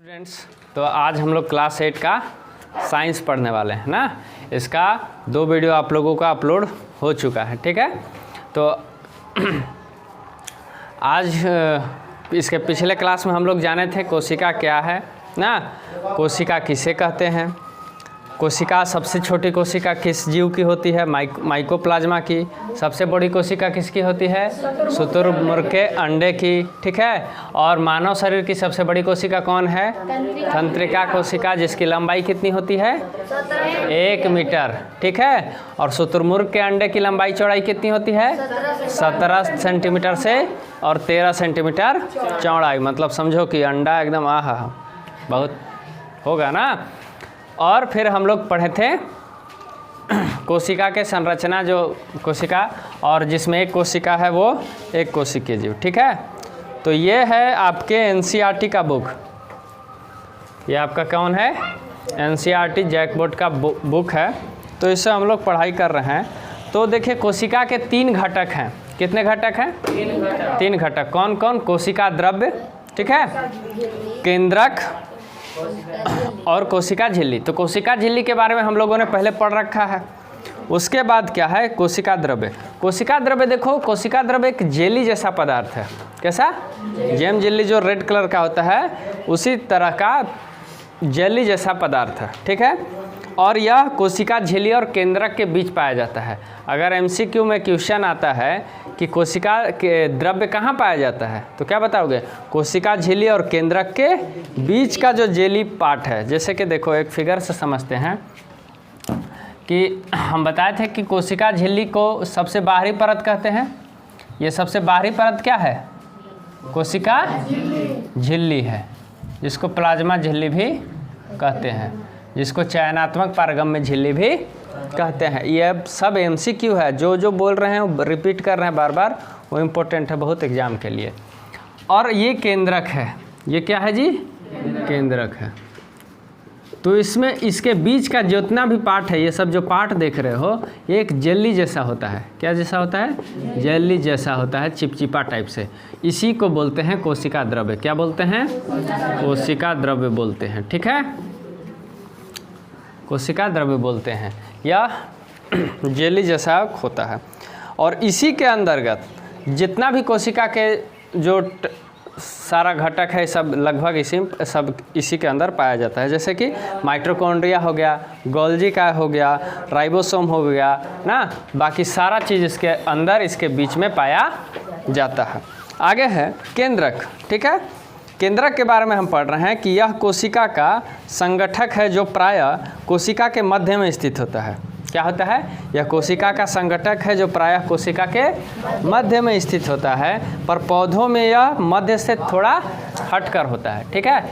Students, तो आज हम लोग क्लास 8 का साइंस पढ़ने वाले हैं ना। इसका 2 वीडियो आप लोगों का अपलोड हो चुका है, ठीक है। तो आज इसके पिछले क्लास में हम लोग जाने थे कोशिका क्या है ना, कोशिका किसे कहते हैं, कोशिका सबसे छोटी कोशिका किस जीव की होती है, माइकोप्लाज्मा की। सबसे बड़ी कोशिका किसकी होती है, शुतुरमुर्ग के अंडे की, ठीक है। और मानव शरीर की सबसे बड़ी कोशिका कौन है, तंत्रिका कोशिका, जिसकी लंबाई कितनी होती है 1 मीटर, ठीक है। और शुतुरमुर्ग के अंडे की लंबाई चौड़ाई कितनी होती है 17 सेंटीमीटर से और 13 सेंटीमीटर चौड़ाई। मतलब समझो कि अंडा एकदम आहा बहुत होगा ना। और फिर हम लोग पढ़े थे कोशिका के संरचना, जो कोशिका और जिसमें एक कोशिका है वो एक कोशिकीय जीव, ठीक है। तो ये है आपके एनसीईआरटी का बुक, ये आपका कौन है एनसीईआरटी जैक बोर्ड का बुक है। तो इससे हम लोग पढ़ाई कर रहे हैं। तो देखिए कोशिका के 3 घटक हैं। कितने घटक हैं 3 घटक। कौन कौन, कोशिका द्रव्य, ठीक है, केंद्रक और कोशिका झिल्ली। तो कोशिका झिल्ली के बारे में हम लोगों ने पहले पढ़ रखा है। उसके बाद क्या है कोशिका द्रव्य। कोशिका द्रव्य देखो, कोशिका द्रव्य एक जेली जैसा पदार्थ है। कैसा, जेम जेली जो रेड कलर का होता है उसी तरह का जेली जैसा पदार्थ है, ठीक है। और यह कोशिका झिल्ली और केंद्रक के बीच पाया जाता है। अगर एमसीक्यू में क्वेश्चन आता है कि कोशिका के द्रव्य कहाँ पाया जाता है तो क्या बताओगे, कोशिका झिल्ली और केंद्रक के बीच का जो जेली पार्ट है। जैसे कि देखो एक फिगर से समझते हैं कि हम बताए थे कि कोशिका झिल्ली को सबसे बाहरी परत कहते हैं। ये सबसे बाहरी परत क्या है, कोशिका झिल्ली है, जिसको प्लाज्मा झिल्ली भी कहते हैं, जिसको चयनात्मक पारगम्य झिल्ली भी कहते हैं। ये सब एमसीक्यू है, जो जो बोल रहे हैं वो रिपीट कर रहे हैं बार बार, वो इम्पोर्टेंट है बहुत एग्जाम के लिए। और ये केंद्रक है, ये क्या है जी, केंद्रक है। तो इसमें इसके बीच का जितना भी पार्ट है, ये सब जो पार्ट देख रहे हो, ये एक जेली जैसा होता है। क्या जैसा होता है, जेली जैसा होता है, चिपचिपा टाइप से। इसी को बोलते हैं कोशिका द्रव्य। क्या बोलते हैं, कोशिका द्रव्य बोलते हैं, ठीक है, कोशिका द्रव्य बोलते हैं। या जेली जैसा होता है। और इसी के अंतर्गत जितना भी कोशिका के जो सारा घटक है सब लगभग इसी के अंदर पाया जाता है। जैसे कि माइटोकॉन्ड्रिया हो गया, गोल्जी का हो गया, राइबोसोम हो गया ना, बाकी सारा चीज़ इसके अंदर इसके बीच में पाया जाता है। आगे है केंद्रक, ठीक है। केंद्रक के बारे में हम पढ़ रहे हैं कि यह कोशिका का संगठक है जो प्रायः कोशिका के मध्य में स्थित होता है। क्या होता है, यह कोशिका का संगठक है जो प्रायः कोशिका के मध्य में स्थित होता है, पर पौधों में यह मध्य से थोड़ा हटकर होता है, ठीक है।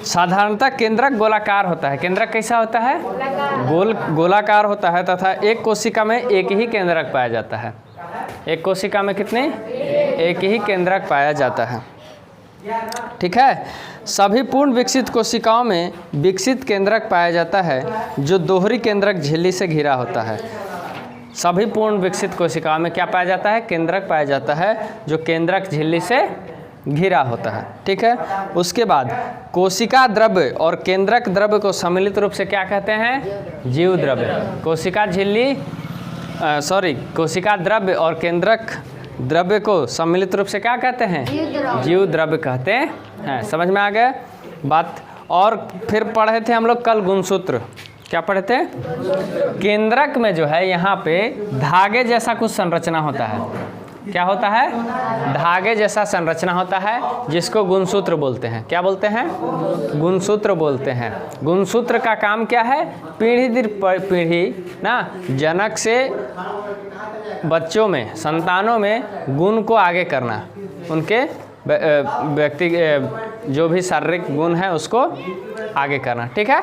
साधारणतः केंद्रक गोलाकार होता है। केंद्रक कैसा होता है, गोलाकार होता है, तथा एक कोशिका में एक ही केंद्रक पाया जाता है। एक कोशिका में कितने, एक ही केंद्रक पाया जाता है, ठीक है। सभी पूर्ण विकसित कोशिकाओं में विकसित केंद्रक पाया जाता है जो दोहरी केंद्रक झिल्ली से घिरा होता है। सभी पूर्ण विकसित कोशिकाओं में क्या पाया जाता है, केंद्रक पाया जाता है जो केंद्रक झिल्ली से घिरा होता है, ठीक है। उसके बाद कोशिका द्रव्य और केंद्रक द्रव्य को सम्मिलित रूप से क्या कहते हैं, जीव द्रव्य। कोशिका झिल्ली कोशिका द्रव्य और केंद्रक द्रव्य को सम्मिलित रूप से क्या कहते हैं, जीव द्रव्य कहते हैं। समझ में आ गया बात। और फिर पढ़े थे हम लोग कल गुणसूत्र। क्या पढ़े थे, केंद्रक में जो है यहाँ पे धागे जैसा कुछ संरचना होता है। क्या होता है, धागे जैसा संरचना होता है, जिसको गुणसूत्र बोलते हैं। क्या बोलते हैं, गुणसूत्र बोलते हैं। गुणसूत्र का काम क्या है, पीढ़ी दर पीढ़ी ना जनक से बच्चों में, संतानों में गुण को आगे करना, उनके व्यक्ति जो भी शारीरिक गुण है उसको आगे करना, ठीक है।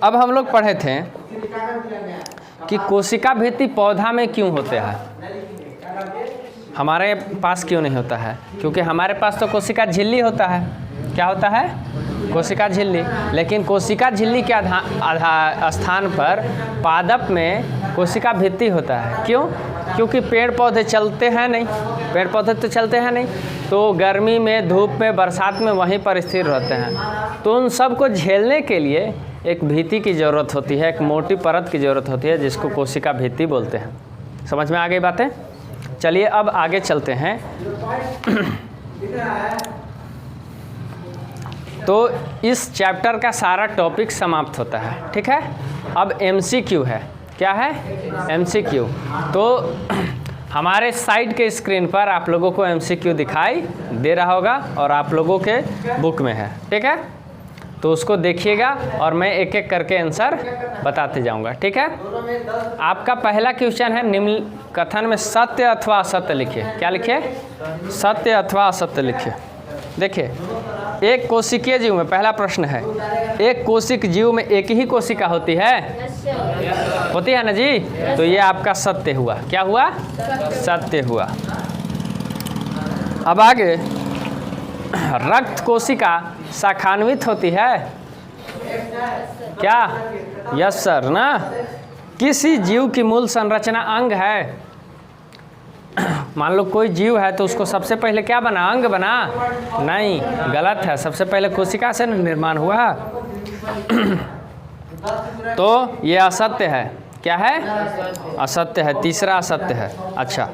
अब हम लोग पढ़े थे कि कोशिका भित्ति पौधा में क्यों होते हैं, हमारे पास क्यों नहीं होता है। क्योंकि हमारे पास तो कोशिका झिल्ली होता है। क्या होता है, कोशिका झिल्ली। लेकिन कोशिका झिल्ली के स्थान पर पादप में कोशिका भित्ति होता है। क्यों? क्योंकि पेड़ पौधे चलते हैं नहीं, पेड़ पौधे तो चलते हैं नहीं, तो गर्मी में, धूप में, बरसात में वहीं पर स्थिर रहते हैं। तो उन सब को झेलने के लिए एक भित्ति की ज़रूरत होती है, एक मोटी परत की ज़रूरत होती है, जिसको कोशिका भित्ति बोलते हैं। समझ में आ गई बातें? चलिए अब आगे चलते हैं। तो इस चैप्टर का सारा टॉपिक समाप्त होता है। ठीक है, अब MCQ है। क्या है? MCQ। तो हमारे साइड के स्क्रीन पर आप लोगों को MCQ दिखाई दे रहा होगा और आप लोगों के बुक में है। ठीक है, तो उसको देखिएगा और मैं एक एक करके आंसर बताते जाऊंगा। ठीक है, आपका पहला क्वेश्चन है, निम्न कथन में सत्य अथवा असत्य लिखिए। क्या लिखिए? सत्य अथवा असत्य लिखिए। देखिए, एक कोशिकीय जीव में पहला प्रश्न है, एक कोशिक जीव में एक ही कोशिका होती है? होती है ना जी? तो ये आपका सत्य हुआ। क्या हुआ? सत्य हुआ। अब आगे, रक्त कोशिका शाखान्वित होती है? क्या? यस सर ना। किसी जीव की मूल संरचना अंग है? मान लो कोई जीव है तो उसको सबसे पहले क्या बना? अंग बना? नहीं, गलत है। सबसे पहले कोशिका से निर्माण हुआ। तो ये असत्य है। क्या है? असत्य है। तीसरा असत्य है। अच्छा,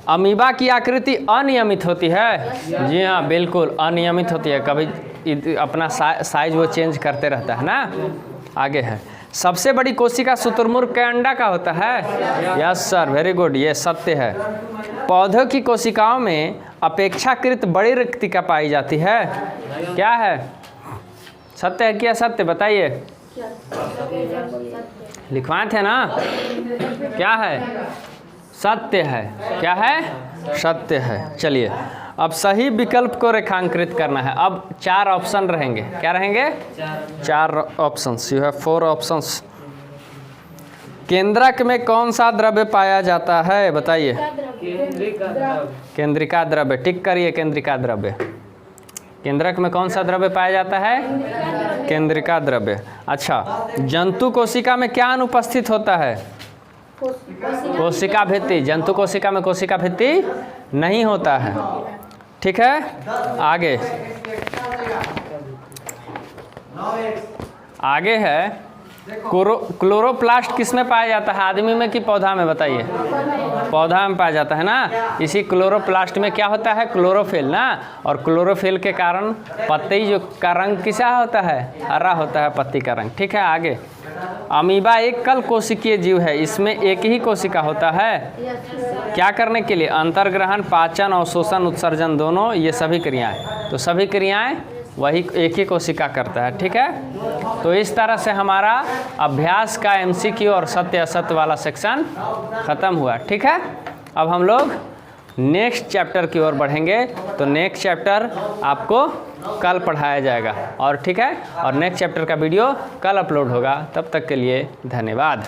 अमीबा की आकृति अनियमित होती है? जी हाँ, बिल्कुल अनियमित होती है। कभी अपना साइज वो चेंज करते रहता है ना। आगे है, सबसे बड़ी कोशिका शुतुरमुर्ग के अंडा का होता है? यस सर, वेरी गुड, ये सत्य है। पौधों की कोशिकाओं में अपेक्षाकृत बड़ी रिक्तिका पाई जाती है? क्या है? सत्य है कि असत्य? बताइए। लिखवाए थे ना? क्या है? सत्य है। क्या है? सत्य है। चलिए, अब सही विकल्प को रेखांकित करना है। अब 4 ऑप्शन रहेंगे। क्या रहेंगे? 4 ऑप्शंस। You have 4 options. केंद्रक में कौन सा द्रव्य पाया जाता है? बताइए। केंद्रिका द्रव्य। टिक करिए, केंद्रिका द्रव्य। केंद्रक में कौन सा द्रव्य पाया जाता है? केंद्रिका द्रव्य। अच्छा, जंतु कोशिका में क्या अनुपस्थित होता है? कोशिका भित्ति। जंतु कोशिका में कोशिका भित्ति नहीं होता है। ठीक है, आगे है, क्लोरोप्लास्ट किस में पाया जाता है? आदमी में कि पौधा में? बताइए। पौधा में पाया जाता है ना। इसी क्लोरोप्लास्ट में क्या होता है? क्लोरोफिल ना। और क्लोरोफिल के कारण पत्ती जो का रंग किसा होता है? हरा होता है पत्ती का रंग। ठीक है, आगे, अमीबा एक कल कोशिकीय जीव है, इसमें एक ही कोशिका होता है? क्या करने के लिए? अंतर्ग्रहण, पाचन, अवशोषण, उत्सर्जन, दोनों, ये सभी क्रियाएं। तो सभी क्रियाएं वही एक ही कोशिका करता है। ठीक है, तो इस तरह से हमारा अभ्यास का MCQ और सत्य असत्य वाला सेक्शन ख़त्म हुआ। ठीक है, अब हम लोग नेक्स्ट चैप्टर की ओर बढ़ेंगे। तो नेक्स्ट चैप्टर आपको कल पढ़ाया जाएगा। और ठीक है, और नेक्स्ट चैप्टर का वीडियो कल अपलोड होगा। तब तक के लिए धन्यवाद।